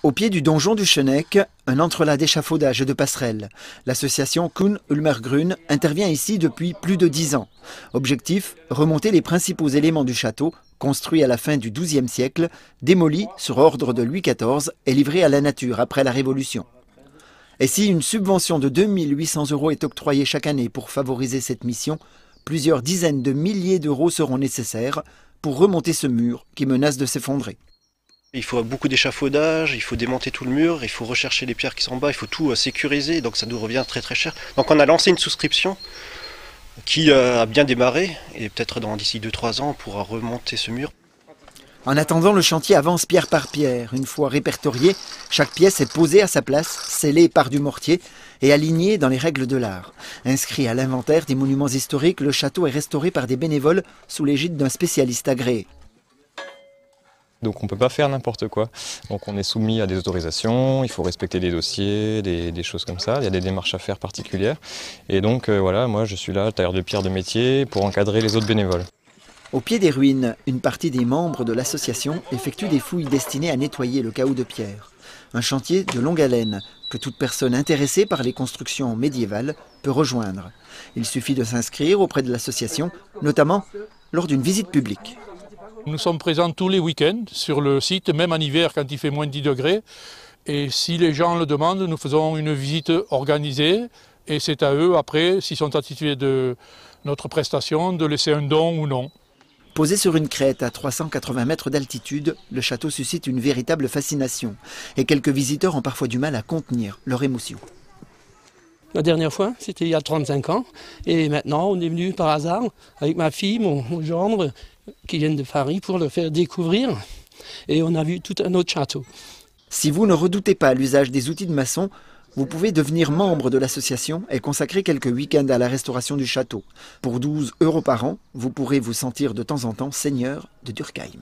Au pied du donjon du Schöneck, un entrelac d'échafaudage et de passerelles. L'association Kuhn Ulmer Grün intervient ici depuis plus de 10 ans. Objectif, remonter les principaux éléments du château, construit à la fin du XIIe siècle, démoli sur ordre de Louis XIV et livré à la nature après la Révolution. Et si une subvention de 2 800 € est octroyée chaque année pour favoriser cette mission, plusieurs dizaines de milliers d'euros seront nécessaires pour remonter ce mur qui menace de s'effondrer. Il faut beaucoup d'échafaudage, il faut démonter tout le mur, il faut rechercher les pierres qui sont en bas, il faut tout sécuriser, donc ça nous revient très très cher. Donc on a lancé une souscription qui a bien démarré, et peut-être d'ici 2-3 ans on pourra remonter ce mur. En attendant, le chantier avance pierre par pierre. Une fois répertoriée, chaque pièce est posée à sa place, scellée par du mortier et alignée dans les règles de l'art. Inscrit à l'inventaire des monuments historiques, le château est restauré par des bénévoles sous l'égide d'un spécialiste agréé. Donc on ne peut pas faire n'importe quoi. Donc on est soumis à des autorisations, il faut respecter des dossiers, des choses comme ça. Il y a des démarches à faire particulières. Et donc voilà, moi je suis là, tailleur de pierre de métier, pour encadrer les autres bénévoles. Au pied des ruines, une partie des membres de l'association effectue des fouilles destinées à nettoyer le chaos de pierre. Un chantier de longue haleine que toute personne intéressée par les constructions médiévales peut rejoindre. Il suffit de s'inscrire auprès de l'association, notamment lors d'une visite publique. Nous sommes présents tous les week-ends sur le site, même en hiver quand il fait moins de 10 degrés. Et si les gens le demandent, nous faisons une visite organisée et c'est à eux après, s'ils sont satisfaits de notre prestation, de laisser un don ou non. Posé sur une crête à 380 mètres d'altitude, le château suscite une véritable fascination. Et quelques visiteurs ont parfois du mal à contenir leur émotion. La dernière fois, c'était il y a 35 ans. Et maintenant, on est venu par hasard avec ma fille, mon gendre, qui viennent de Paris pour le faire découvrir. Et on a vu tout un autre château. Si vous ne redoutez pas l'usage des outils de maçon, vous pouvez devenir membre de l'association et consacrer quelques week-ends à la restauration du château. Pour 12 € par an, vous pourrez vous sentir de temps en temps seigneur de Durkheim.